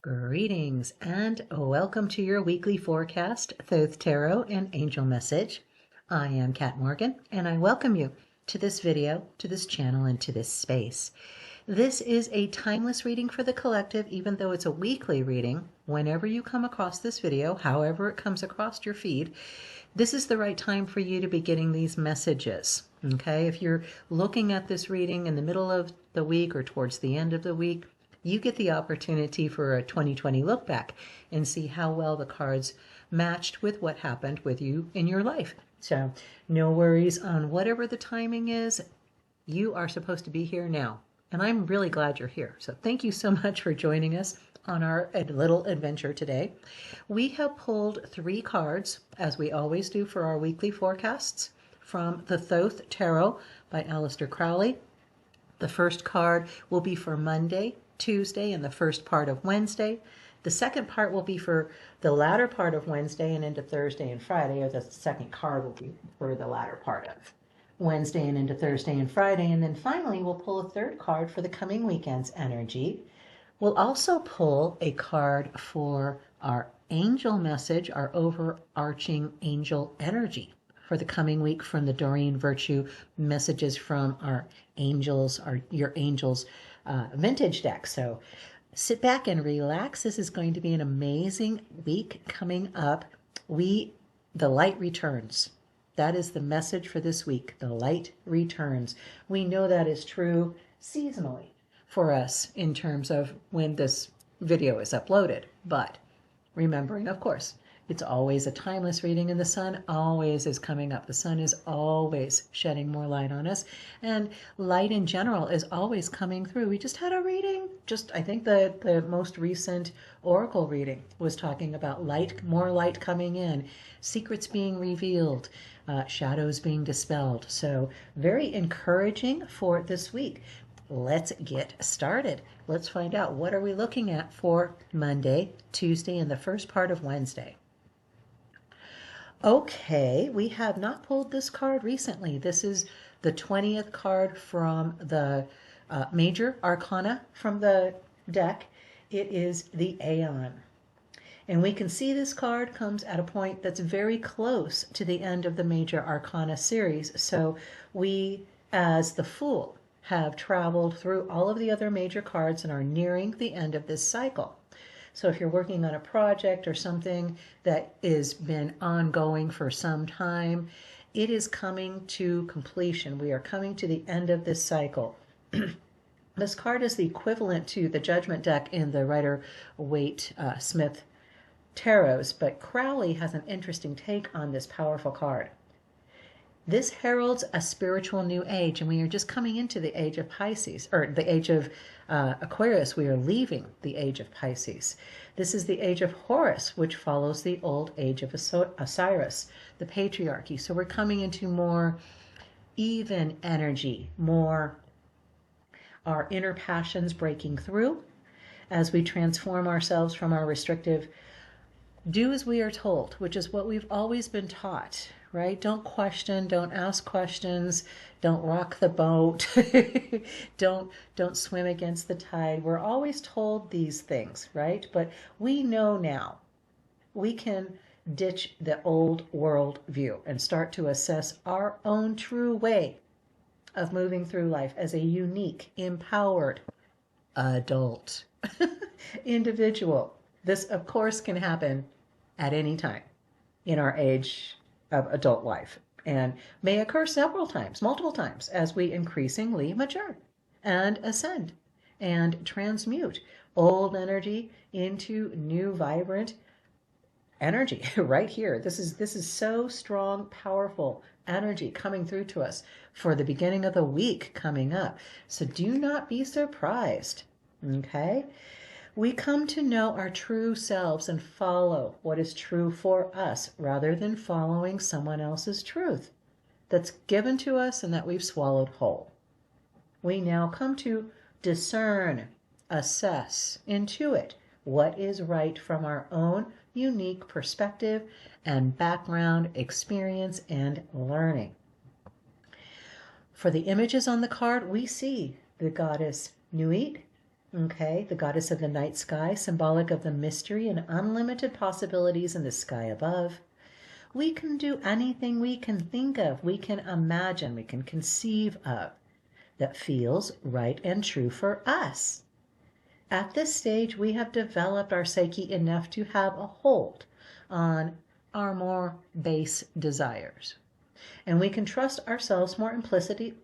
Greetings and welcome to your weekly forecast, Thoth Tarot and Angel Message. I am Kat Morgan and I welcome you to this video, to this channel, and to this space. This is a timeless reading for the collective, even though it's a weekly reading. Whenever you come across this video, however it comes across your feed, this is the right time for you to be getting these messages. Okay, if you're looking at this reading in the middle of the week or towards the end of the week, you get the opportunity for a 2020 look back and see how well the cards matched with what happened with you in your life. So no worries on whatever the timing is. You are supposed to be here now. And I'm really glad you're here. So thank you so much for joining us on our little adventure today. We have pulled 3 cards, as we always do for our weekly forecasts, from the Thoth Tarot by Aleister Crowley. The first card will be for Monday, Tuesday, and the first part of Wednesday. The second part will be for the latter part of Wednesday and into Thursday and Friday, or the second card will be for the latter part of Wednesday and into Thursday and Friday. And then finally, we'll pull a third card for the coming weekend's energy. We'll also pull a card for our angel message, our overarching angel energy for the coming week from the Doreen Virtue messages from our angels, your angels vintage deck. So sit back and relax. This is going to be an amazing week coming up. The light returns. That is the message for this week. The light returns. We know that is true seasonally for us in terms of when this video is uploaded. But remembering, of course, it's always a timeless reading, and the sun always is coming up. The sun is always shedding more light on us, and light in general is always coming through. We just had a reading, I think the most recent oracle reading was talking about light, more light coming in, secrets being revealed, shadows being dispelled. So very encouraging for this week. Let's get started. Let's find out, what are we looking at for Monday, Tuesday, and the first part of Wednesday. Okay, we have not pulled this card recently. This is the 20th card from the major arcana from the deck. It is the Aeon. And we can see this card comes at a point that's very close to the end of the major arcana series. So we, as the Fool, have traveled through all of the other major cards and are nearing the end of this cycle. So if you're working on a project or something that has been ongoing for some time, it is coming to completion. We are coming to the end of this cycle. This card is the equivalent to the Judgment deck in the Rider-Waite-Smith tarots, but Crowley has an interesting take on this powerful card. This heralds a spiritual new age, and we are just coming into the age of Pisces, or the age of Aquarius. We are leaving the age of Pisces. This is the age of Horus, which follows the old age of Osiris, the patriarchy. So we're coming into more even energy, more our inner passions breaking through as we transform ourselves from our restrictive do as we are told, which is what we've always been taught, right? Don't question, don't ask questions, don't rock the boat, don't swim against the tide. We're always told these things, right? But we know now we can ditch the old world view and start to assess our own true way of moving through life as a unique, empowered adult individual. This, of course, can happen at any time in our age of adult life, and may occur several times, multiple times, as we increasingly mature and ascend and transmute old energy into new, vibrant energy right here. This is so strong, powerful energy coming through to us for the beginning of the week coming up. So do not be surprised, okay? We come to know our true selves and follow what is true for us rather than following someone else's truth that's given to us and that we've swallowed whole. We now come to discern, assess, intuit what is right from our own unique perspective and background, experience, and learning. For the images on the card, we see the goddess Nuit, Okay, the goddess of the night sky, symbolic of the mystery and unlimited possibilities in the sky above. We can do anything we can think of, we can imagine, we can conceive of that feels right and true for us. At this stage, we have developed our psyche enough to have a hold on our more base desires. And we can trust ourselves more implicitly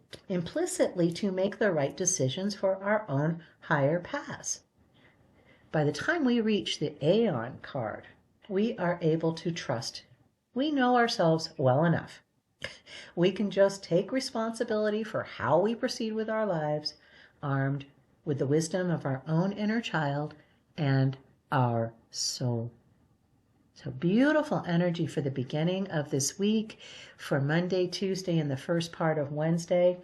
to make the right decisions for our own higher paths. By the time we reach the Aeon card, we are able to trust. We know ourselves well enough. We can just take responsibility for how we proceed with our lives, armed with the wisdom of our own inner child and our soul. So beautiful energy for the beginning of this week, for Monday, Tuesday, and the first part of Wednesday.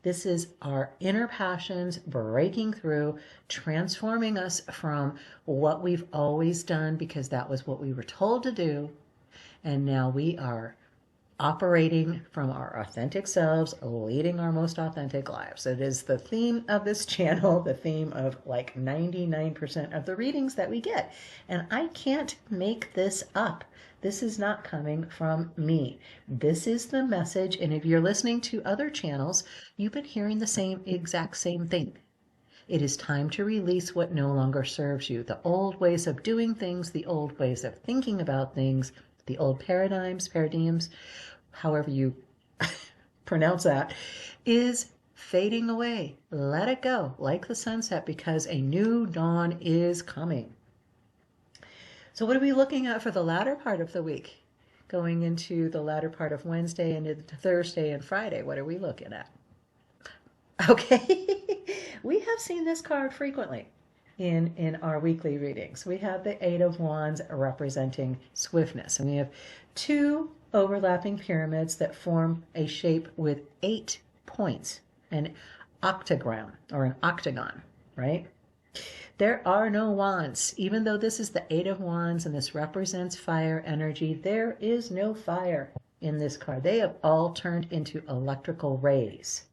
This is our inner passions breaking through, transforming us from what we've always done because that was what we were told to do. And now we are operating from our authentic selves, leading our most authentic lives. It is the theme of this channel, the theme of like 99% of the readings that we get. And I can't make this up. This is not coming from me. This is the message. And if you're listening to other channels, you've been hearing the exact same thing. It is time to release what no longer serves you. The old ways of doing things, the old ways of thinking about things, the old paradigms, however you pronounce that, is fading away. Let it go like the sunset because a new dawn is coming. So what are we looking at for the latter part of the week? Going into the latter part of Wednesday and into Thursday and Friday, what are we looking at? Okay, we have seen this card frequently in our weekly readings. We have the Eight of Wands representing swiftness, and we have two overlapping pyramids that form a shape with 8 points, an octagon or an octagon, right? There are no wands. Even though this is the Eight of Wands and this represents fire energy, there is no fire in this card. They have all turned into electrical rays.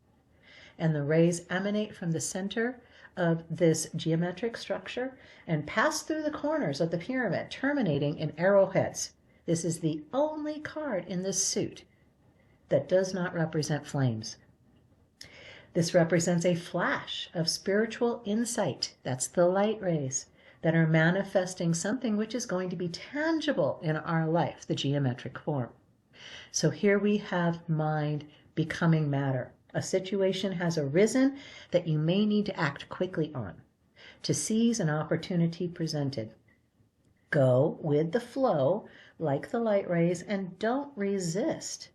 And the rays emanate from the center of this geometric structure and pass through the corners of the pyramid, terminating in arrowheads. This is the only card in this suit that does not represent flames. This represents a flash of spiritual insight. That's the light rays that are manifesting something which is going to be tangible in our life, the geometric form. So here we have mind becoming matter. A situation has arisen that you may need to act quickly on, to seize an opportunity presented. Go with the flow like the light rays and don't resist.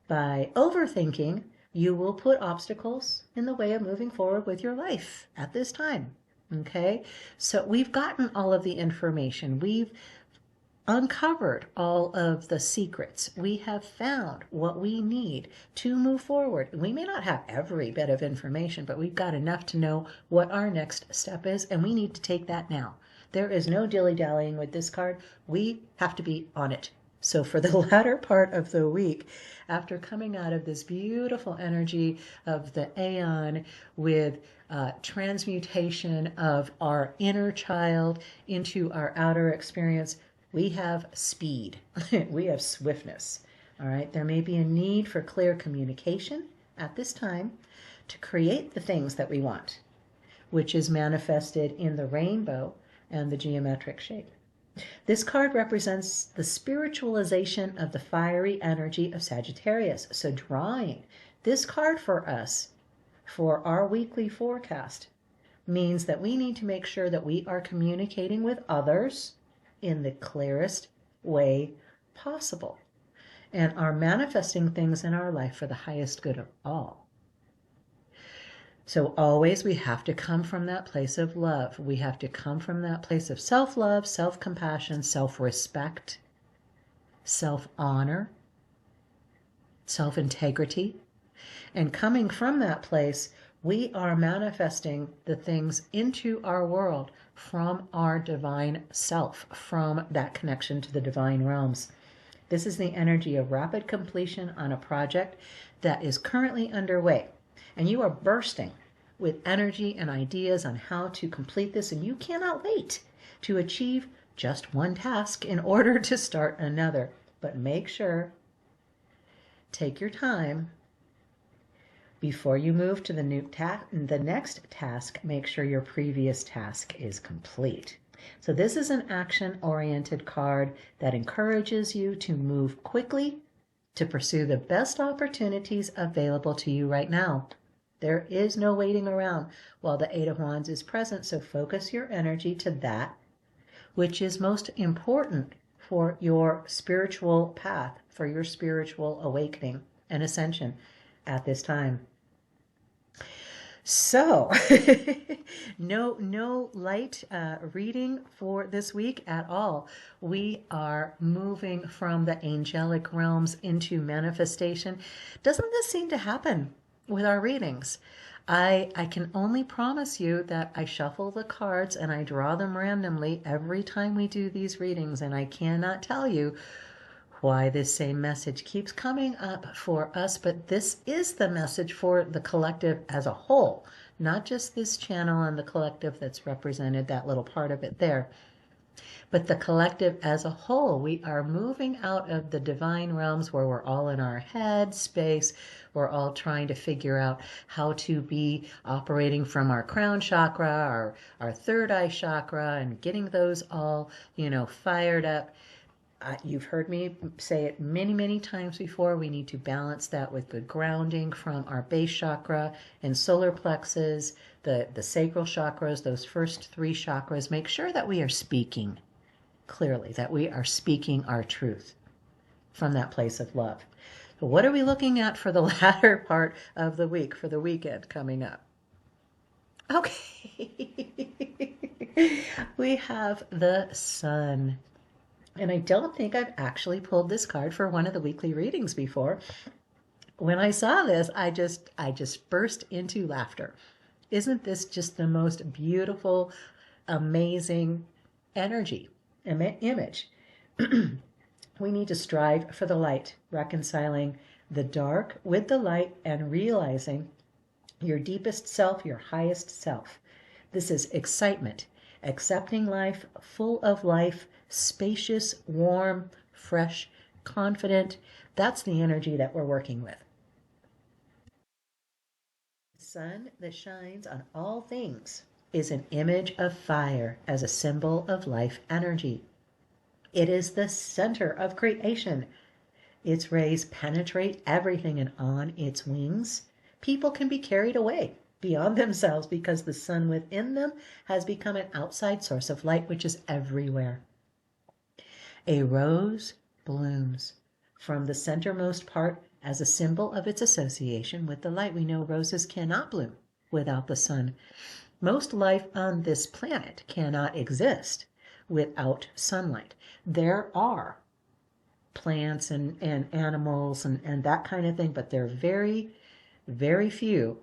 By overthinking, you will put obstacles in the way of moving forward with your life at this time. Okay, so we've gotten all of the information. We've uncovered all of the secrets. We have found what we need to move forward. We may not have every bit of information, but we've got enough to know what our next step is, and we need to take that now. There is no dilly-dallying with this card. We have to be on it. So for the latter part of the week, after coming out of this beautiful energy of the Aeon with transmutation of our inner child into our outer experience, we have speed. We have swiftness. All right. There may be a need for clear communication at this time to create the things that we want, which is manifested in the rainbow and the geometric shape. This card represents the spiritualization of the fiery energy of Sagittarius. So drawing this card for us for our weekly forecast means that we need to make sure that we are communicating with others in the clearest way possible and are manifesting things in our life for the highest good of all. So always we have to come from that place of love. We have to come from that place of self-love, self-compassion, self-respect, self-honor, self-integrity. And coming from that place, we are manifesting the things into our world from our divine self, from that connection to the divine realms. This is the energy of rapid completion on a project that is currently underway. And you are bursting with energy and ideas on how to complete this, and you cannot wait to achieve just one task in order to start another. But make sure, take your time. Before you move to the next task, make sure your previous task is complete. So this is an action-oriented card that encourages you to move quickly to pursue the best opportunities available to you right now. There is no waiting around while the Eight of Wands is present, so focus your energy to that which is most important for your spiritual path, for your spiritual awakening and ascension at this time. So, no light reading for this week at all. We are moving from the angelic realms into manifestation. Doesn't this seem to happen with our readings? I can only promise you that I shuffle the cards and I draw them randomly every time we do these readings, and I cannot tell you why this same message keeps coming up for us, but this is the message for the collective as a whole, not just this channel and the collective that's represented, that little part of it there, but the collective as a whole. We are moving out of the divine realms where we're all in our head space. We're all trying to figure out how to be operating from our crown chakra, our third eye chakra, and getting those all, fired up. You've heard me say it many, many times before. We need to balance that with good grounding from our base chakra and solar plexus, the sacral chakras, those first three chakras. Make sure that we are speaking clearly, that we are speaking our truth from that place of love. So what are we looking at for the latter part of the week, for the weekend coming up? Okay. We have the sun. And I don't think I've actually pulled this card for one of the weekly readings before. When I saw this, I just burst into laughter. Isn't this just the most beautiful, amazing energy, image? We need to strive for the light, reconciling the dark with the light and realizing your deepest self, your highest self. This is excitement, accepting life, full of life, spacious, warm, fresh, confident. That's the energy that we're working with. The sun that shines on all things is an image of fire as a symbol of life energy. It is the center of creation. Its rays penetrate everything, and on its wings, people can be carried away beyond themselves because the sun within them has become an outside source of light, which is everywhere. A rose blooms from the centermost part as a symbol of its association with the light. We know roses cannot bloom without the sun. Most life on this planet cannot exist without sunlight. There are plants and animals and that kind of thing, but they're very, very few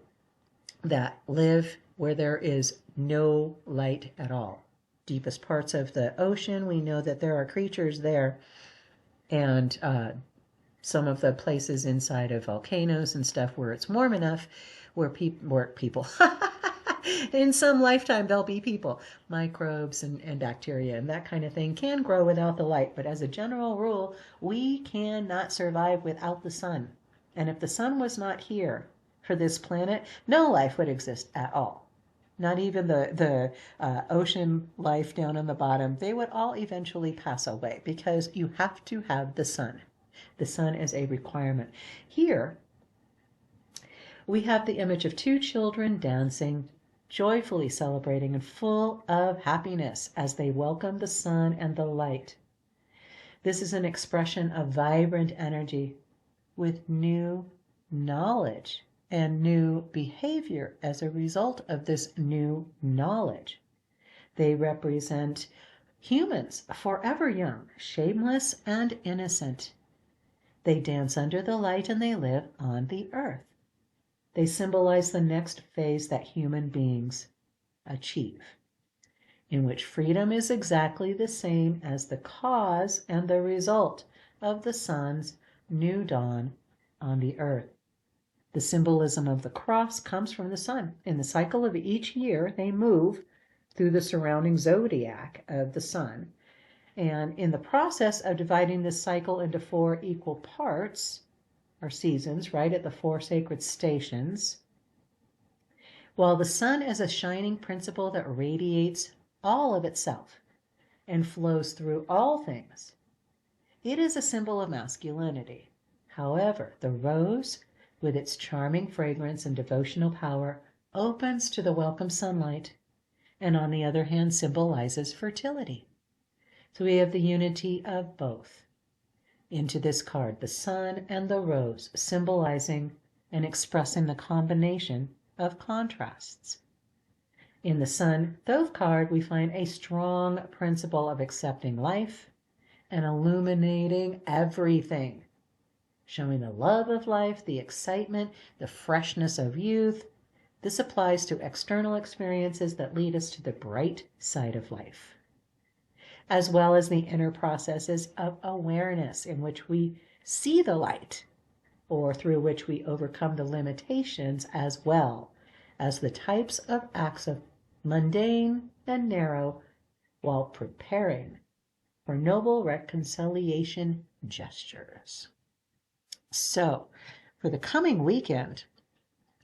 that live where there is no light at all. Deepest parts of the ocean, we know that there are creatures there, and some of the places inside of volcanoes and stuff where it's warm enough, where people in some lifetime there'll be people, microbes and bacteria and that kind of thing can grow without the light. But as a general rule, we cannot survive without the sun. And if the sun was not here for this planet, no life would exist at all. Not even the ocean life down on the bottom. They would all eventually pass away because you have to have the sun. The sun is a requirement. Here, we have the image of two children dancing, joyfully celebrating and full of happiness as they welcome the sun and the light. This is an expression of vibrant energy with new knowledge and new behavior as a result of this new knowledge. They represent humans forever young, shameless, and innocent. They dance under the light and they live on the earth. They symbolize the next phase that human beings achieve, in which freedom is exactly the same as the cause and the result of the sun's new dawn on the earth. The symbolism of the cross comes from the sun. In the cycle of each year, they move through the surrounding zodiac of the sun. And in the process of dividing this cycle into 4 equal parts, or seasons, right, at the 4 sacred stations, while the sun is a shining principle that radiates all of itself and flows through all things, it is a symbol of masculinity. However, the rose, with its charming fragrance and devotional power, opens to the welcome sunlight, and on the other hand symbolizes fertility. So we have the unity of both into this card, the sun and the rose, symbolizing and expressing the combination of contrasts. In the Sun Thoth card, we find a strong principle of accepting life and illuminating everything, showing the love of life, the excitement, the freshness of youth. This applies to external experiences that lead us to the bright side of life, as well as the inner processes of awareness in which we see the light, or through which we overcome the limitations, as well as the types of acts of mundane and narrow, while preparing for noble reconciliation gestures. So, for the coming weekend,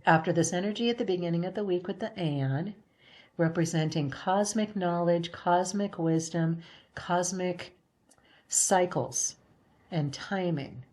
after this energy at the beginning of the week with the Aeon, representing cosmic knowledge, cosmic wisdom, cosmic cycles and timing,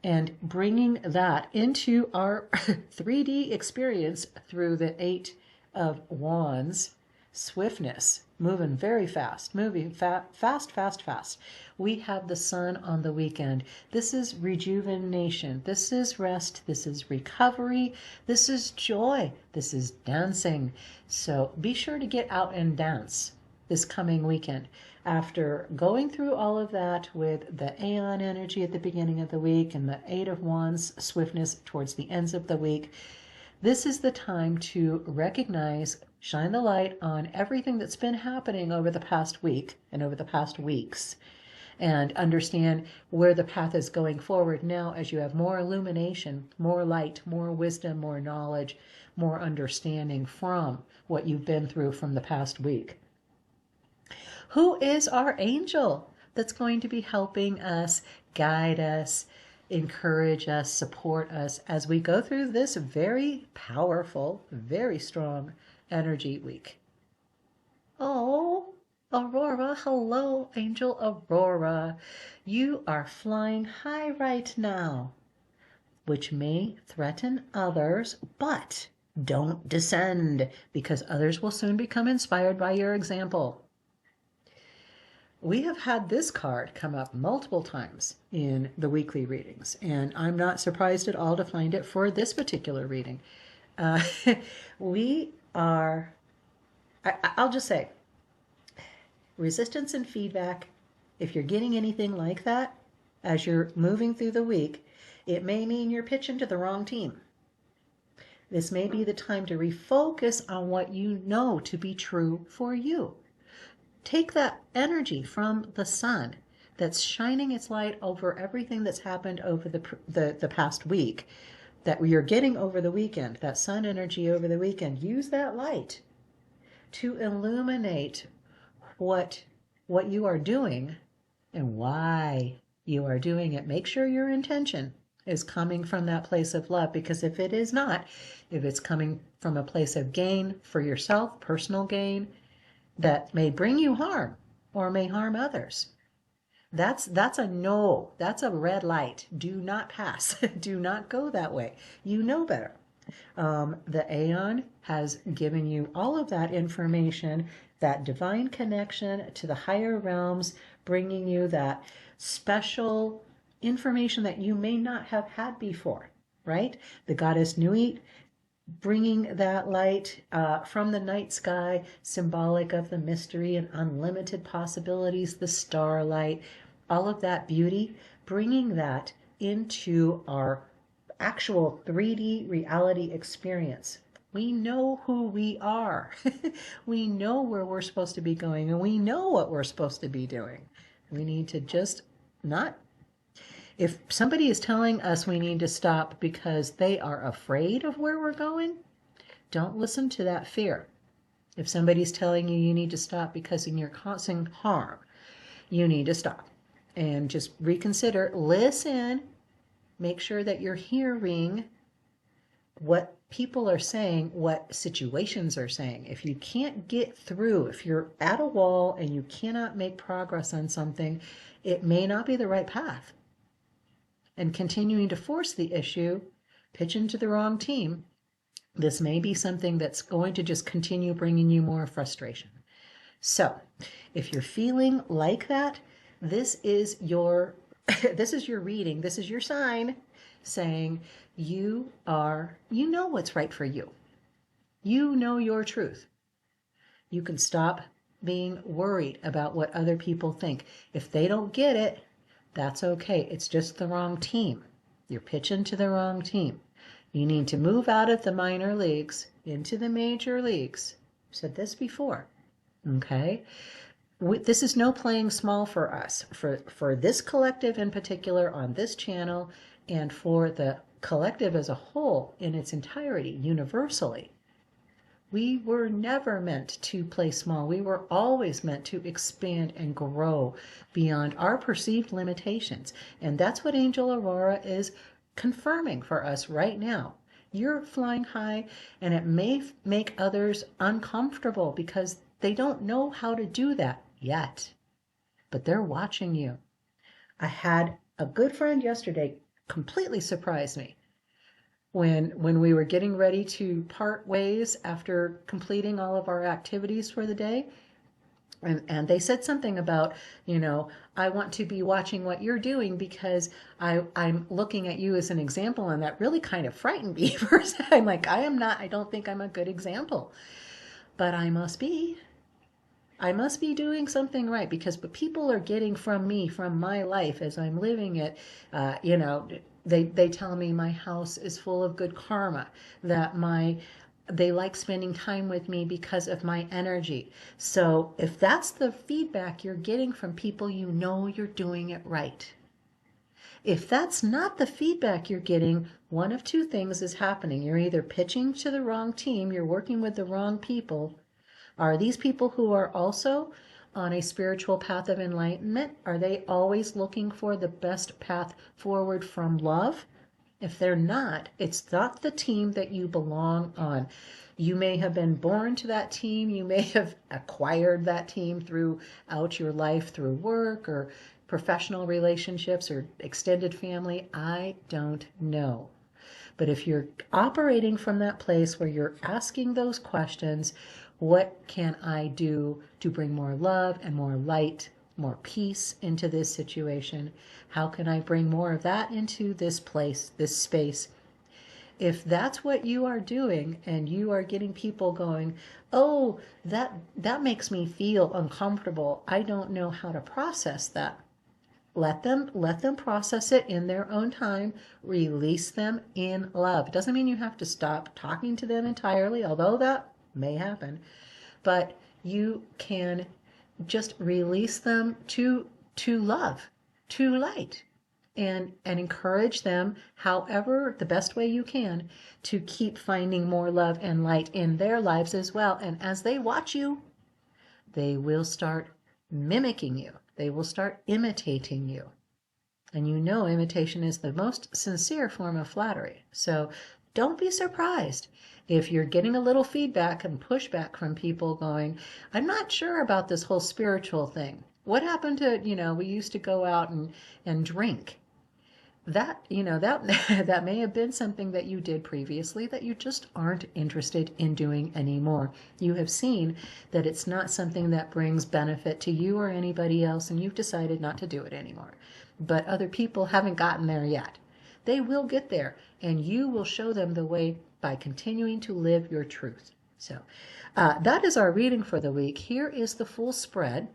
and bringing that into our 3D experience through the 8 of Wands, swiftness, moving very fast, moving fast. We have the sun on the weekend. This is rejuvenation. This is rest. This is recovery. This is joy. This is dancing. So be sure to get out and dance this coming weekend. After going through all of that with the Aeon energy at the beginning of the week and the 8 of Wands swiftness towards the ends of the week, this is the time to recognize, shine the light on everything that's been happening over the past week and over the past weeks, and understand where the path is going forward now as you have more illumination, more light, more wisdom, more knowledge, more understanding from what you've been through from the past week. Who is our angel that's going to be helping us, guide us, encourage us, support us as we go through this very powerful, very strong energy week? Oh, Aurora, hello, Angel Aurora. You are flying high right now, which may threaten others, but don't descend, because others will soon become inspired by your example. We have had this card come up multiple times in the weekly readings, and I'm not surprised at all to find it for this particular reading. I'll just say, resistance and feedback, if you're getting anything like that as you're moving through the week, it may mean you're pitching to the wrong team. This may be the time to refocus on what you know to be true for you. Take that energy from the sun that's shining its light over everything that's happened over the past week, that you're getting over the weekend, that sun energy over the weekend. Use that light to illuminate what you are doing and why you are doing it. Make sure your intention is coming from that place of love, because if it is not, if it's coming from a place of gain for yourself, personal gain, that may bring you harm or may harm others, that's a no. That's a red light. Do not pass. Do not go that way. You know better. The Aeon has given you all of that information, that divine connection to the higher realms, bringing you that special information that you may not have had before, right? The goddess Nuit bringing that light from the night sky, symbolic of the mystery and unlimited possibilities, the starlight, all of that beauty, bringing that into our actual 3D reality experience. We know who we are. We know where we're supposed to be going, and we know what we're supposed to be doing. We need to just not If somebody is telling us we need to stop because they are afraid of where we're going, don't listen to that fear. If somebody's telling you you need to stop because you're causing harm, you need to stop and just reconsider, listen, make sure that you're hearing what people are saying, what situations are saying. If you can't get through, if you're at a wall and you cannot make progress on something, it may not be the right path. And continuing to force the issue, pitch into the wrong team, this may be something that's going to just continue bringing you more frustration. So if you're feeling like that, this is your this is your reading, this is your sign saying you know what's right for you. You know your truth. You can stop being worried about what other people think. If they don't get it, that's okay. It's just the wrong team. You're pitching to the wrong team. You need to move out of the minor leagues into the major leagues. I've said this before. Okay? This is no playing small for us, for this collective in particular on this channel, and for the collective as a whole in its entirety, universally. We were never meant to play small. We were always meant to expand and grow beyond our perceived limitations. And that's what Angel Aurora is confirming for us right now. You're flying high, and it may make others uncomfortable because they don't know how to do that yet. But they're watching you. I had a good friend yesterday completely surprised me. When we were getting ready to part ways after completing all of our activities for the day, and they said something about, I want to be watching what you're doing because I'm looking at you as an example, and that really kind of frightened me for a second. I'm like, I don't think I'm a good example, but I must be doing something right, because what people are getting from me, from my life as I'm living it, they tell me my house is full of good karma, that they like spending time with me because of my energy. So if that's the feedback you're getting from people, you're doing it right. If that's not the feedback you're getting, one of two things is happening. You're either pitching to the wrong team, you're working with the wrong people. Are these people who are also on a spiritual path of enlightenment, are they always looking for the best path forward from love? If they're not, it's not the team that you belong on. You may have been born to that team. You may have acquired that team throughout your life through work or professional relationships or extended family. I don't know. But if you're operating from that place where you're asking those questions, what can I do to bring more love and more light, more peace into this situation? How can I bring more of that into this place, this space? If that's what you are doing and you are getting people going, oh, that makes me feel uncomfortable, I don't know how to process that. Let them process it in their own time. Release them in love. It doesn't mean you have to stop talking to them entirely, although that may happen. But you can just release them to love, to light, and encourage them, however, the best way you can, to keep finding more love and light in their lives as well. And as they watch you, they will start mimicking you. They will start imitating you. And imitation is the most sincere form of flattery. So don't be surprised if you're getting a little feedback and pushback from people going, I'm not sure about this whole spiritual thing. What happened to, we used to go out and drink. That that may have been something that you did previously that you just aren't interested in doing anymore. You have seen that it's not something that brings benefit to you or anybody else, and you've decided not to do it anymore. But other people haven't gotten there yet. They will get there, and you will show them the way by continuing to live your truth. So that is our reading for the week. Here is the full spread.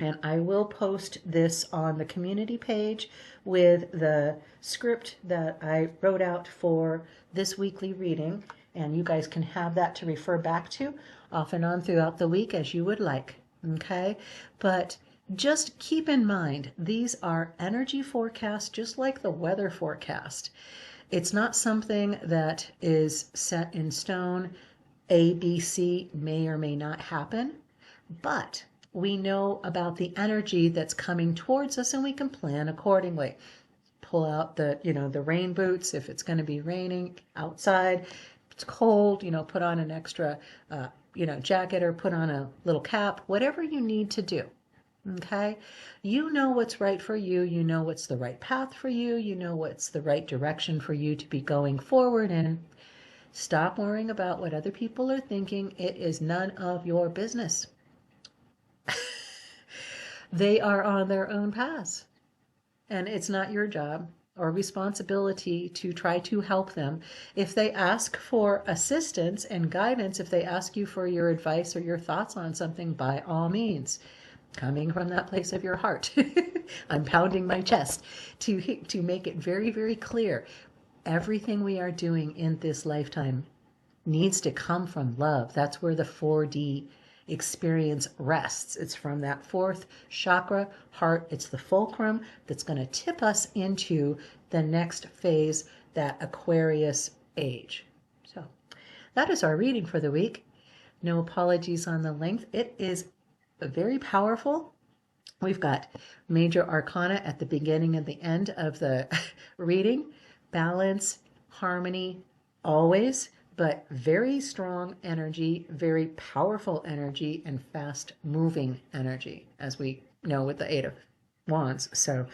And I will post this on the community page with the script that I wrote out for this weekly reading. And you guys can have that to refer back to off and on throughout the week as you would like. Okay? But just keep in mind, these are energy forecasts, just like the weather forecast. It's not something that is set in stone. A, B, C may or may not happen, but we know about the energy that's coming towards us and we can plan accordingly. Pull out the rain boots if it's going to be raining outside. If it's cold, put on an extra, jacket or put on a little cap, whatever you need to do. Okay, you know what's right for you. You know what's the right path for you. You know what's the right direction for you to be going forward in. Stop worrying about what other people are thinking. It is none of your business. They are on their own paths, and it's not your job or responsibility to try to help them. If they ask for assistance and guidance, if they ask you for your advice or your thoughts on something, by all means, coming from that place of your heart. I'm pounding my chest to make it very, very clear. Everything we are doing in this lifetime needs to come from love. That's where the 4D experience rests. It's from that fourth chakra, heart. It's the fulcrum that's going to tip us into the next phase, that Aquarius age. So that is our reading for the week. No apologies on the length. It is very powerful. We've got major arcana at the beginning and the end of the reading. Balance, harmony, always, but very strong energy, very powerful energy, and fast moving energy, as we know with the Eight of Wands. So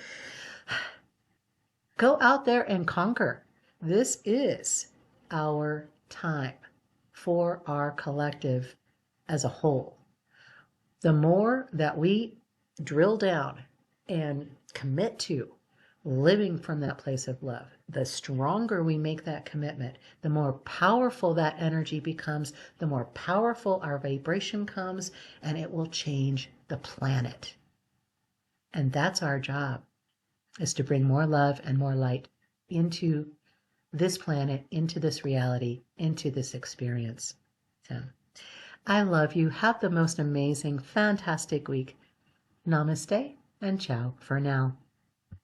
go out there and conquer. This is our time for our collective as a whole. The more that we drill down and commit to living from that place of love, the stronger we make that commitment, the more powerful that energy becomes, the more powerful our vibration comes, and it will change the planet. And that's our job, is to bring more love and more light into this planet, into this reality, into this experience. So I love you. Have the most amazing, fantastic week. Namaste and ciao for now.